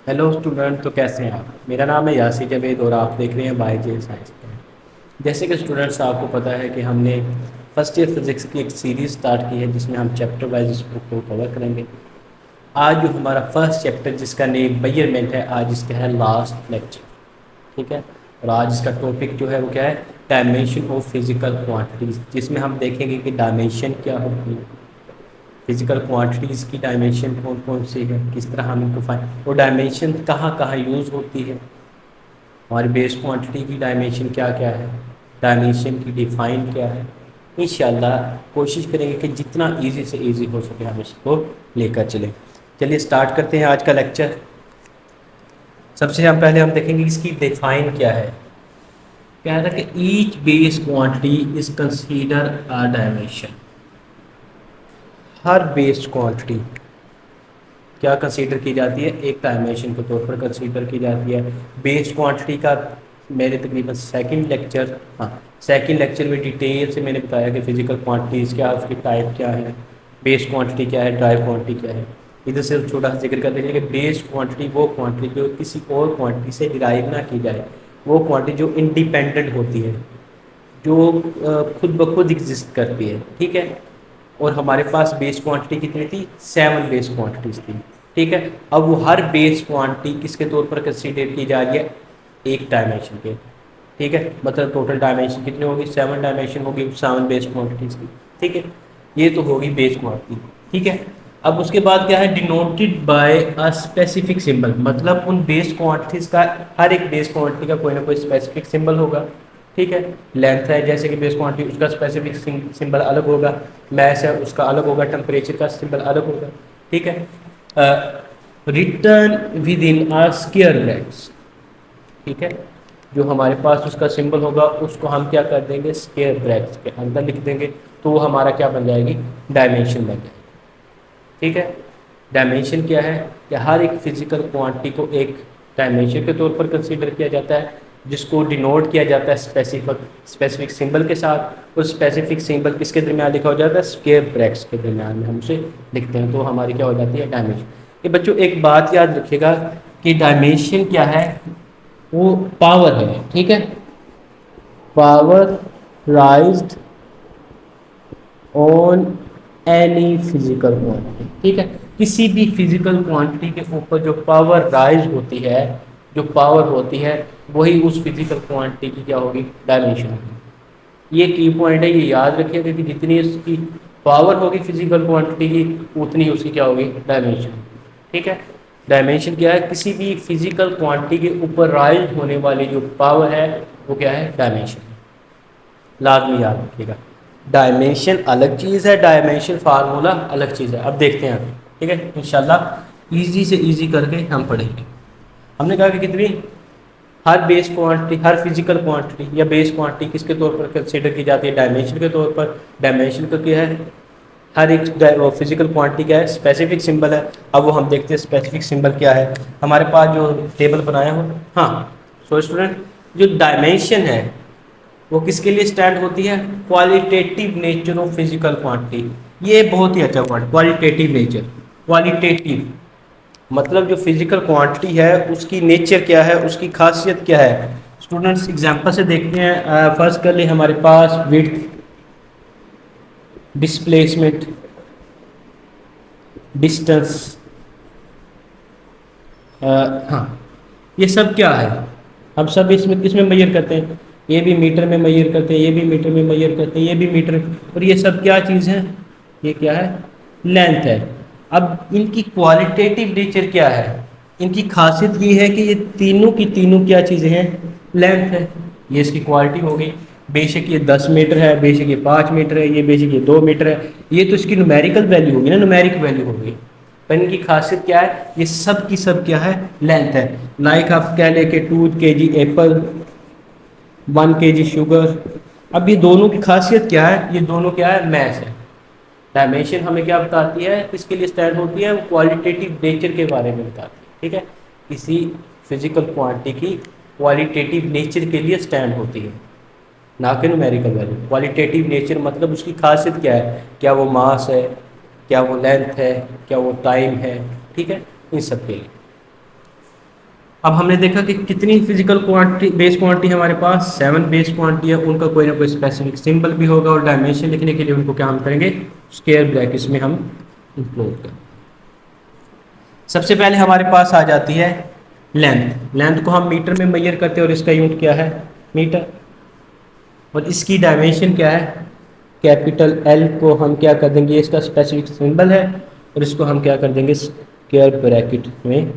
Hello student, तो कैसे हैं आप? मेरा नाम है यासी जावेद और आप देख रहे हैं बाय साइंस पे। जैसे कि स्टूडेंट्स, आपको पता है कि हमने फर्स्ट ईयर फिज़िक्स की एक सीरीज़ स्टार्ट की है जिसमें हम चैप्टर वाइज इस बुक को कवर करेंगे। आज जो हमारा फर्स्ट चैप्टर जिसका नेम मेजरमेंट है, आज इसका है लास्ट लेक्चर। ठीक है। और आज इसका टॉपिक जो है वो क्या है? डायमेंशन ऑफ फिजिकल क्वांटिटीज़, जिसमें हम देखेंगे कि डायमेंशन क्या होती है, फिजिकल क्वांटिटीज़ की डायमेंशन कौन कौन सी है, किस तरह हम इनको फाइंड, और डायमेंशन कहाँ कहाँ यूज़ होती है, हमारी बेस क्वांटिटी की डायमेंशन क्या क्या है, डायमेंशन की डिफ़ाइन क्या है। इंशाल्लाह कोशिश करेंगे कि जितना इजी से इजी हो सके हम इसको लेकर चलें। चलिए स्टार्ट करते हैं आज का लेक्चर। सबसे हम पहले हम देखेंगे इसकी डिफ़ाइन क्या है। क्या है कि each base quantity is consider a dimension. Her base quantity क्या कंसीडर की जाती है? एक डायमेंशन के तौर पर कंसीडर की जाती है। बेस क्वांटिटी का मेरे तकरीबन सेकंड लेक्चर, हाँ, सेकंड लेक्चर में डिटेल से मैंने बताया कि फिजिकल क्वांटिटीज़ क्या है, उसकी टाइप क्या है, बेस क्वांटिटी क्या है, ड्राई क्वांटिटी क्या है। इधर सिर्फ छोटा सा जिक्र कर देंगे कि बेस क्वांटिटी वो क्वांटिटी जो किसी और क्वांटिटी से डिराइव ना की जाए, वो क्वांटिटी जो इंडिपेंडेंट होती है, जो खुद ब खुद एग्जिस्ट करती है। ठीक है। और हमारे पास बेस क्वांटिटी कितनी थी? 7 बेस क्वांटिटीज़ थी। ठीक है। अब वो हर बेस क्वांटिटी किसके तौर पर कंसीडर की जा रही है? एक डायमेंशन के। ठीक है। मतलब टोटल डायमेंशन कितनी होगी? 7 डायमेंशन होगी 7 बेस क्वांटिटीज़ की। ठीक है। ये तो होगी बेस क्वांटिटी। ठीक है। अब उसके बाद क्या है? Denoted by a specific symbol, मतलब उन बेस क्वांटिटीज़ का, हर एक बेस क्वांटिटी का कोई ना कोई स्पेसिफिक सिंबल होगा। ठीक है। लेंथ है जैसे कि बेस क्वांटिटी, उसका स्पेसिफिक सिंबल अलग होगा। मैस है उसका अलग होगा, टेम्परेचर का सिंबल अलग होगा। ठीक है। Return with in are square brackets. ठीक है। जो हमारे पास उसका सिंबल होगा उसको हम क्या कर देंगे? स्क्वायर ब्रैकेट्स के अंदर लिख देंगे, तो वो हमारा क्या बन जाएगी? डायमेंशन बन जाएगी। ठीक है। डायमेंशन क्या है? कि हर एक फिजिकल क्वांटिटी को एक डायमेंशन के तौर पर कंसीडर किया जाता है, जिसको डिनोट किया जाता है स्पेसिफिक स्पेसिफिक सिंबल के साथ। और स्पेसिफिक सिंबल किसके दरमियान लिखा हो जाता है? स्क्वायर ब्रैकेट्स के दरमियान में हम उसे लिखते हैं, तो हमारी क्या हो जाती है? डायमेंशन। ये बच्चों एक बात याद रखिएगा कि डायमेंशन क्या है? वो पावर है। ठीक है। Power राइज्ड on any physical quantity. ठीक है। किसी भी फिजिकल क्वांटिटी के ऊपर जो पावर राइज होती है, जो पावर होती है, वही उस फिजिकल क्वांटिटी की क्या होगी? डायमेंशन होगी। ये की पॉइंट है, ये याद रखिएगा कि जितनी उसकी पावर होगी फिजिकल क्वांटिटी की, उतनी उसकी क्या होगी? डायमेंशन। ठीक है। डायमेंशन क्या है? किसी भी फिजिकल क्वांटिटी के ऊपर राइज होने वाली जो पावर है, वो क्या है? डायमेंशन। लाजमी याद रखिएगा। डायमेंशन अलग चीज़ है, डायमेंशन फार्मूला अलग चीज़ है। अब देखते हैं अभी। ठीक है। इंशाल्लाह इजी से इजी करके हम पढ़ेंगे। हमने कहा कि कितनी, हर बेस क्वांटिटी, हर फिजिकल क्वांटिटी या बेस क्वांटिटी किसके तौर पर कंसीडर की जाती है? डायमेंशन के तौर पर। डायमेंशन का क्या है? हर एक फिजिकल क्वांटिटी क्या है? स्पेसिफिक सिंबल है। अब वो हम देखते हैं स्पेसिफिक सिंबल क्या है। हमारे पास जो टेबल बनाया हो, हाँ, सो स्टूडेंट, जो डायमेंशन है वो किसके लिए स्टैंड होती है? Qualitative nature of physical quantity. ये बहुत ही अच्छा वर्ड, क्वालिटेटिव नेचर। क्वालिटेटिव मतलब जो फिजिकल क्वांटिटी है उसकी नेचर क्या है, उसकी खासियत क्या है। स्टूडेंट्स एग्जांपल से देखते हैं। फर्स्ट कर ले हमारे पास विड्थ, डिस्प्लेसमेंट, डिस्टेंस, हाँ, ये सब क्या है? हम सब इसमें किस में मेजर करते हैं? ये भी मीटर में मेजर करते हैं, ये भी मीटर में मेजर करते हैं, ये भी मीटर। और ये सब क्या चीज़ है? ये क्या है? लेंथ है। अब इनकी क्वालिटेटिव नेचर क्या है? इनकी खासियत ये है कि ये तीनों की तीनों क्या चीज़ें हैं? लेंथ है। ये इसकी क्वालिटी होगी। बेशक ये 10 मीटर है, बेशक ये 5 मीटर है, ये बेशक ये 2 मीटर है, ये तो इसकी न्यूमेरिकल वैल्यू होगी ना, न्यूमेरिक वैल्यू होगी। पर इनकी खासियत क्या है? ये सब की सब क्या है? लेंथ है। लाइक आप कह लें कि 2 kg एप्पल, 1 kg शुगर। अब ये दोनों की खासियत क्या है? ये दोनों क्या है? मैथ है। डायमेंशन हमें क्या बताती है, किसके लिए स्टैंड होती है? वो क्वालिटेटिव नेचर के बारे में बताती है। ठीक है। किसी फिजिकल क्वांटिटी की क्वालिटेटिव नेचर के लिए स्टैंड होती है, ना कि न्यूमेरिकल वैल्यू। क्वालिटेटिव नेचर मतलब उसकी खासियत क्या है? क्या वो मास है, क्या वो लेंथ है, क्या वो टाइम है। ठीक है। इन सब के लिए अब हमने देखा कि कितनी फिजिकल क्वांटिटी बेस क्वांटिटी हमारे पास 7 बेस क्वांटिटी है, उनका कोई ना कोई स्पेसिफिक सिंबल भी होगा और डायमेंशन लिखने के लिए उनको क्या हम करेंगे, स्क्वायर ब्रैकेट्स में हम इंक्लूड करेंगे। सबसे पहले हमारे पास आ जाती है लेंथ। लेंथ को हम मीटर में मेजर करते हैं और इसका यूनिट क्या है, मीटर। और इसकी डायमेंशन क्या है, कैपिटल एल को हम क्या कर देंगे, इसका स्पेसिफिक सिंबल है और इसको हम क्या कर देंगे, स्क्वायर ब्रैकेट में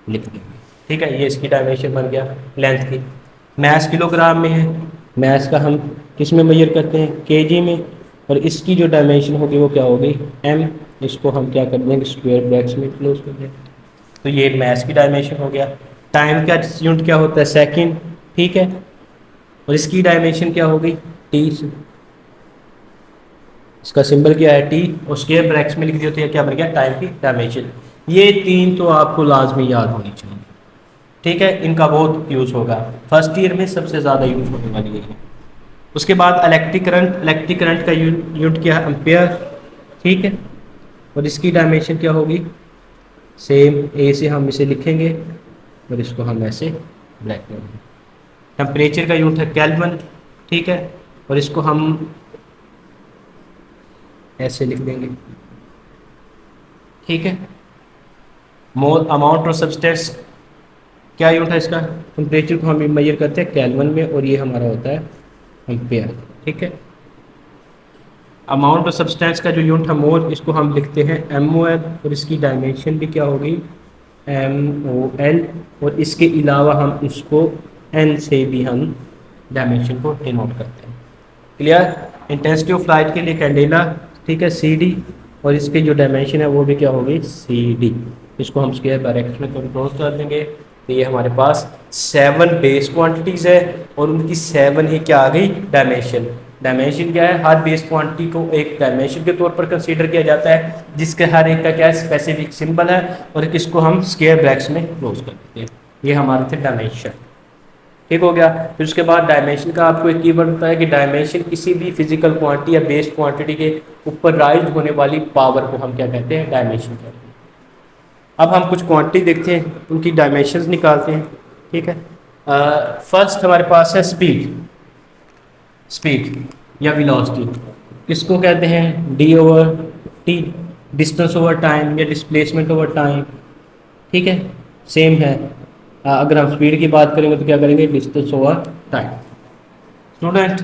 लिख देंगे। ठीक है, ये इसकी डायमेंशन बन गया लेंथ की। मैस किलोग्राम में है, मैस का हम किस में मेजर करते हैं, केजी में। और इसकी जो डायमेंशन होगी वो क्या होगी, एम। इसको हम क्या कर देंगे, स्क्वायर ब्रैकेट्स में क्लोज कर देंगे। तो ये मैस की डायमेंशन हो गया। टाइम का यूनिट क्या होता है, सेकंड। ठीक है, और इसकी डायमेंशन क्या होगी, टी। इसका सिंबल क्या है, टी, और स्क्वायर ब्रैकेट्स में लिख दिया तो ये क्या बन गया, टाइम की डायमेंशन। ये तीन तो आपको लाजमी याद होनी चाहिए। ठीक है, इनका बहुत यूज़ होगा, फर्स्ट ईयर में सबसे ज़्यादा यूज़ होने वाली है। उसके बाद इलेक्ट्रिक करंट। इलेक्ट्रिक करंट का यूनिट क्या है, एम्पेयर। ठीक है, और इसकी डायमेंशन क्या होगी, सेम ए से हम इसे लिखेंगे और इसको हम ऐसे ब्लैक करेंगे। टेम्परेचर का यूनिट है केल्विन। ठीक है, और इसको हम ऐसे लिख देंगे। ठीक है, मोल अमाउंट ऑफ सब्सटेंस क्या यूनिट है इसका, टेम्परेचर को हम मेजर करते हैं केल्विन में और ये हमारा होता है एम्पेयर। ठीक है, अमाउंट ऑफ सब्सटेंस का जो यूनिट है मोल, इसको हम लिखते हैं MOL और इसकी डायमेंशन भी क्या होगी, MOL। और इसके अलावा हम इसको N से भी हम डायमेंशन को डिनोट करते हैं। क्लियर। इंटेंसिटी ऑफ लाइट के लिए कैंडेला, ठीक है, CD, और इसकी जो डायमेंशन है वो भी क्या होगी, CD। इसको हम स्क्वायर ब्रैकेट में क्लोज कर देंगे। तो ये हमारे पास 7 बेस क्वांटिटीज़ है और उनकी 7 ही क्या आ गई, डायमेंशन। डायमेंशन क्या है, हर बेस क्वांटिटी को एक डायमेंशन के तौर पर कंसीडर किया जाता है, जिसके हर एक का क्या है, स्पेसिफिक सिंबल है, और इसको हम स्क्वायर ब्रैकेट्स में क्लोज कर देते हैं। ये हमारे थे डायमेंशन। ठीक हो गया। फिर उसके बाद डायमेंशन का आपको एक कीवर्ड होता है कि डायमेंशन किसी भी फिजिकल क्वांटिटी या बेस क्वांटिटी के ऊपर राइज होने वाली पावर को हम क्या कहते हैं, डायमेंशन कहते हैं। अब हम कुछ क्वांटिटी देखते हैं, उनकी डायमेंशंस निकालते हैं। ठीक है, फर्स्ट हमारे पास है स्पीड। स्पीड या वेलोसिटी इसको कहते हैं D/T, डिस्टेंस ओवर टाइम या डिस्प्लेसमेंट ओवर टाइम। ठीक है, सेम है। अगर हम स्पीड की बात करेंगे तो क्या करेंगे, distance over time. Student,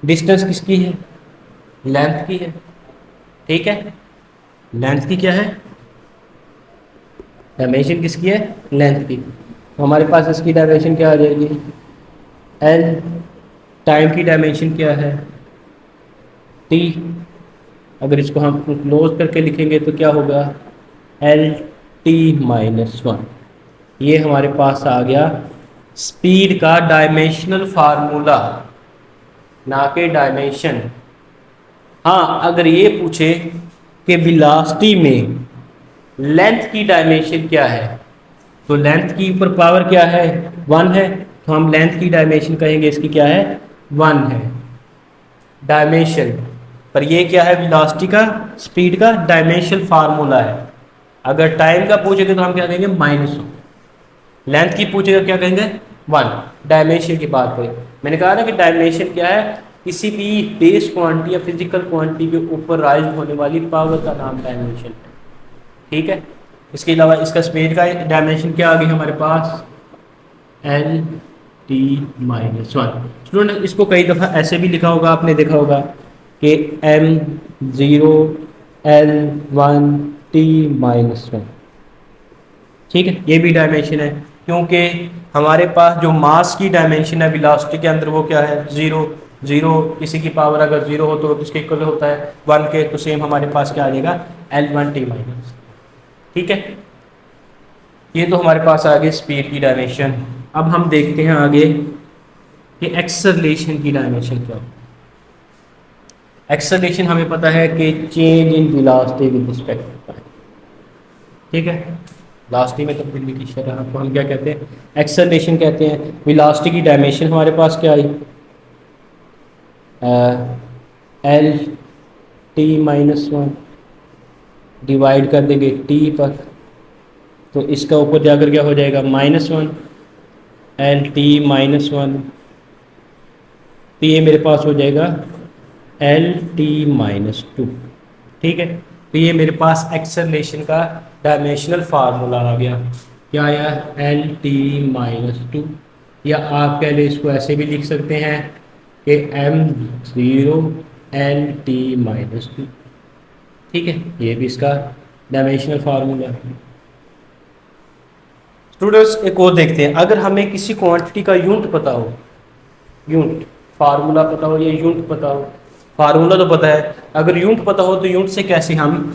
distance किसकी है, लेंथ की है। ठीक है, लेंथ की क्या है, डायमेंशन किसकी है, लेंथ की। तो हमारे पास इसकी डायमेंशन क्या आ जाएगी, L। टाइम की डायमेंशन क्या है, T। अगर इसको हम क्लोज करके लिखेंगे तो क्या होगा, LT-1। ये हमारे पास आ गया स्पीड का डायमेंशनल फार्मूला, ना कि डायमेंशन। हाँ, अगर ये पूछे कि वेलोसिटी में लेंथ की डायमेंशन क्या है, तो लेंथ की ऊपर पावर क्या है, 1 है, तो हम लेंथ की डायमेंशन कहेंगे इसकी क्या है, 1 है डायमेंशन। पर ये क्या है, वेलोसिटी का, स्पीड का डायमेंशनल फार्मूला है। अगर टाइम का पूछेगा तो हम क्या कहेंगे, -1। लेंथ की पूछेगा क्या कहेंगे, 1। डायमेंशन की बात करें, मैंने कहा ना कि डायमेंशन क्या है, किसी भी बेस क्वांटिटी या फिजिकल क्वांटिटी के ऊपर राइज होने वाली पावर का नाम डायमेंशन है। ठीक है, इसके अलावा इसका स्पीड का डायमेंशन क्या आ गई हमारे पास, LT-1। स्टूडेंट, इसको कई दफ़ा ऐसे भी लिखा होगा, आपने देखा होगा कि M0 L1 T-1। ठीक है, ये भी डायमेंशन है, क्योंकि हमारे पास जो मास की डायमेंशन है वेलोसिटी के अंदर वो क्या है, 0। 0 किसी की पावर अगर 0 हो तो किसके इक्वल होता है, 1 के। तो सेम हमारे पास क्या आ जाएगा, L1 T-। ठीक है, ये तो हमारे पास आ गई स्पीड की डायमेंशन। अब हम देखते हैं आगे कि एक्सेलरेशन की डायमेंशन क्या है। एक्सेलरेशन हमें पता है कि change in velocity with respect to time. ठीक है, वेलोसिटी में तब्दीली की शरह को हम क्या कहते हैं, एक्सेलरेशन कहते हैं। वेलोसिटी की डायमेंशन हमारे पास क्या आई, LT-1 डिवाइड कर देंगे T पर। तो इसका ऊपर जाकर क्या हो जाएगा, -1 LT-1, तो ये मेरे पास हो जाएगा LT-2। ठीक है, तो ये मेरे पास एक्सेलरेशन का डायमेंशनल फार्मूला आ गया। क्या आया, LT-2, या आप कह लें इसको ऐसे भी लिख सकते हैं कि M0 LT-2। ठीक है, ये भी इसका डायमेंशनल फार्मूला है। स्टूडेंट्स एक और देखते हैं, अगर हमें किसी क्वांटिटी का यूनिट पता हो, यूनिट फार्मूला पता हो या यूनिट पता हो, फार्मूला तो पता है, अगर यूनिट पता हो तो यूनिट से कैसे हम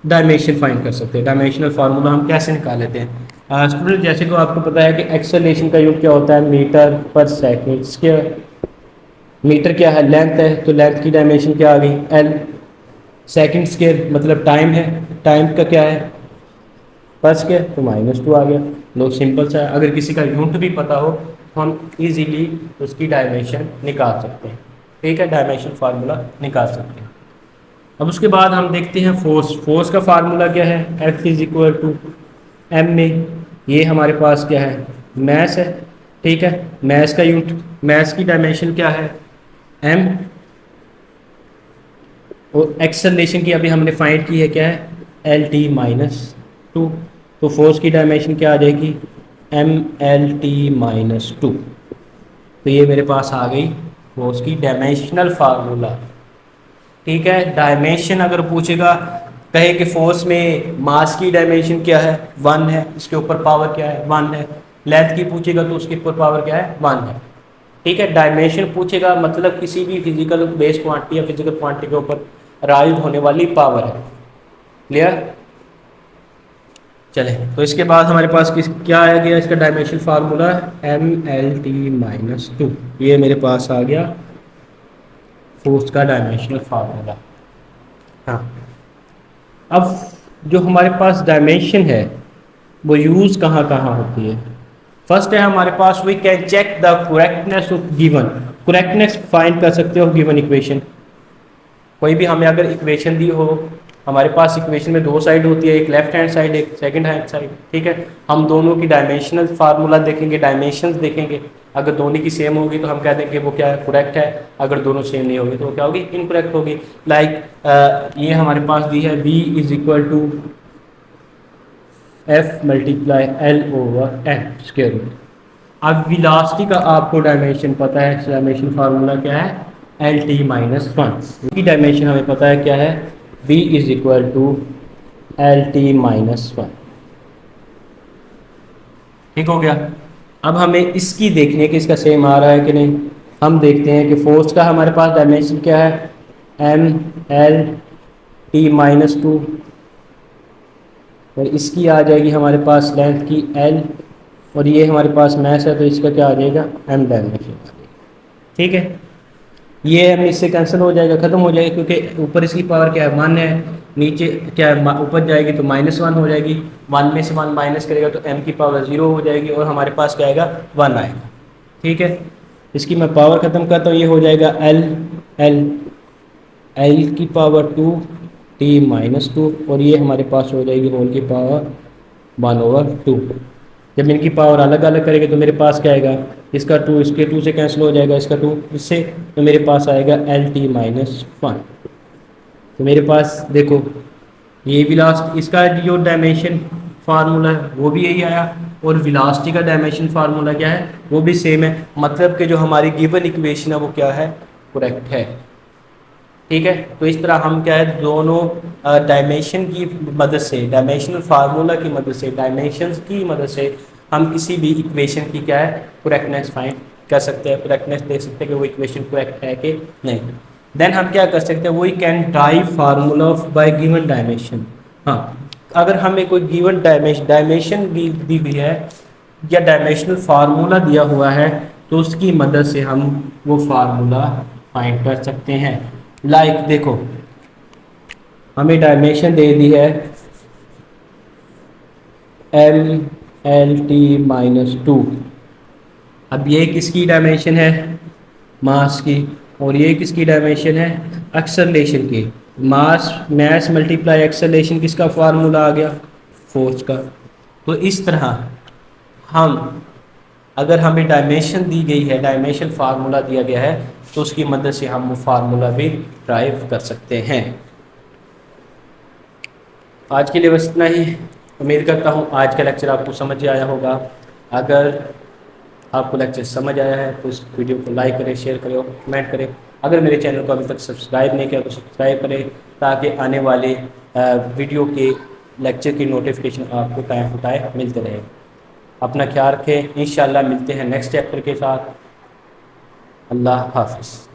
डायमेंशन फाइंड कर सकते हैं, डायमेंशनल फार्मूला हम कैसे निकाल लेते हैं। स्टूडेंट जैसे कि आपको पता है कि एक्सेलरेशन का यूनिट क्या होता है, मीटर पर सेकेंड स्क्वायर। मीटर क्या है, लेंथ है, तो लेंथ की डायमेंशन क्या आ गई, एल। सेकेंड स्क्वायर मतलब टाइम है, टाइम का क्या है, पर स्क्वायर, तो -2 आ गया। लो सिंपल सा है, अगर किसी का यूनिट भी पता हो तो हम इजीली उसकी डायमेंशन निकाल सकते हैं। ठीक है, डायमेंशन फार्मूला निकाल सकते हैं। अब उसके बाद हम देखते हैं फोर्स। फोर्स का फार्मूला क्या है, F = m में, ये हमारे पास क्या है, मैस है। ठीक है, मैस का यूनिट, मैस की डायमेंशन क्या है, m, और एक्सेलरेशन की अभी हमने फाइंड की है क्या है, LT-2, तो फोर्स की डायमेंशन क्या आ जाएगी, MLT-2। तो ये मेरे पास आ गई फोर्स की डायमेंशनल फार्मूला। ठीक है, डायमेंशन अगर पूछेगा, कहे कि फोर्स में मास की डायमेंशन क्या है, 1 है, इसके ऊपर पावर क्या है, 1 है। लेंथ की पूछेगा तो उसके ऊपर पावर क्या है, 1 है। ठीक है, डायमेंशन पूछेगा मतलब किसी भी फिजिकल बेस क्वांटिटी या फिजिकल क्वांटिटी के ऊपर राइज होने वाली पावर है। क्लियर, चले तो इसके बाद हमारे पास क्या आ गया, इसका डायमेंशन फार्मूला MLT-2, ये मेरे पास आ गया फोर्स का डायमेंशनल फार्मूला। हाँ, अब जो हमारे पास डायमेंशन है वो यूज़ कहाँ कहाँ होती है। फर्स्ट है हमारे पास, we can check the correctness of given, correctness find कर सकते हो गिवन इक्वेशन। कोई भी हमें अगर इक्वेशन दी हो, हमारे पास इक्वेशन में दो साइड होती है, एक लेफ्ट हैंड साइड एक सेकंड हैंड साइड। ठीक है, हम दोनों की डायमेंशनल फार्मूला देखेंगे, डायमेंशंस देखेंगे, अगर दोनों की सेम होगी तो हम कह देंगे वो क्या है, करेक्ट है। अगर दोनों सेम नहीं होगी तो वो क्या होगी, इनकरेक्ट होगी। लाइक ये हमारे पास दी है V = F × L/n square root. अब वेलोसिटी का आपको डायमेंशन पता है, डायमेंशन फार्मूला क्या है, LT-1 की डायमेंशन हमें पता है क्या है, V = LT-1। ठीक हो गया। अब हमें इसकी देखनी है कि इसका सेम आ रहा है कि नहीं। हम देखते हैं कि फोर्स का हमारे पास डायमेंशन क्या है, MLT-2, और इसकी आ जाएगी हमारे पास लेंथ की L, और ये हमारे पास मैस है तो इसका क्या आ जाएगा, M डायमेंशन। ठीक है, ये M इससे कैंसिल हो जाएगा, ख़त्म हो जाएगा, क्योंकि ऊपर इसकी पावर क्या है, 1 है, नीचे क्या है, ऊपर जाएगी तो -1 हो जाएगी, 1 में से 1 माइनस करेगा तो M की पावर 0 हो जाएगी और हमारे पास क्या आएगा, 1 आएगा। ठीक है, इसकी मैं पावर ख़त्म करता हूँ, ये हो जाएगा L की पावर 2 T-2, और ये हमारे पास हो जाएगी होल की पावर 1/2। जब इनकी पावर अलग अलग करेंगे तो मेरे पास क्या आएगा, इसका 2 इसके 2 से कैंसिल हो जाएगा, इसका 2 इससे, तो मेरे पास आएगा LT-1। तो मेरे पास देखो ये वेलोसिटी, इसका जो डायमेंशन फार्मूला है वो भी यही आया, और वेलोसिटी का डायमेंशन फार्मूला क्या है, वो भी सेम है। मतलब कि जो हमारी गिवन इक्वेशन है वो क्या है, करेक्ट है। ठीक है, तो इस तरह हम क्या है, दोनों डायमेंशन की मदद से, डायमेंशनल फार्मूला की मदद से, डायमेंशंस की मदद से हम किसी भी इक्वेशन की क्या है, करेक्टनेस फाइंड कर सकते हैं, करेक्टनेस देख सकते हैं कि वो इक्वेशन करेक्ट है कि नहीं। देन हम क्या कर सकते हैं, we can drive formula of by given dimension. हाँ, अगर हमें कोई गिवन डायमेंशन दी हुई है या डायमेंशनल फार्मूला दिया हुआ है तो उसकी मदद से हम वो फार्मूला फाइंड कर सकते हैं। लाइक देखो, हमें डायमेंशन दे दी है MLT-2। अब ये किसकी डायमेंशन है, मास की, और ये किसकी डायमेंशन है, एक्सेलरेशन की। मास मल्टीप्लाई एक्सेलरेशन किसका फार्मूला आ गया, फोर्स का। तो इस तरह हम, अगर हमें डायमेंशन दी गई है, डायमेंशन फार्मूला दिया गया है, तो उसकी मदद से हम वो फार्मूला भी ड्राइव कर सकते हैं। आज के लिए बस इतना ही। उम्मीद करता हूँ आज का लेक्चर आपको समझ आया होगा। अगर आपको लेक्चर समझ आया है तो इस वीडियो को लाइक करें, शेयर करें और कमेंट करें। अगर मेरे चैनल को अभी तक सब्सक्राइब नहीं किया तो सब्सक्राइब करें, ताकि आने वाले वीडियो के लेक्चर की नोटिफिकेशन आपको टाइम टू टाइम मिलते रहे। अपना ख्याल रखें, इंशाल्लाह मिलते हैं नेक्स्ट चैप्टर के साथ। अल्लाह हाफ़िज़।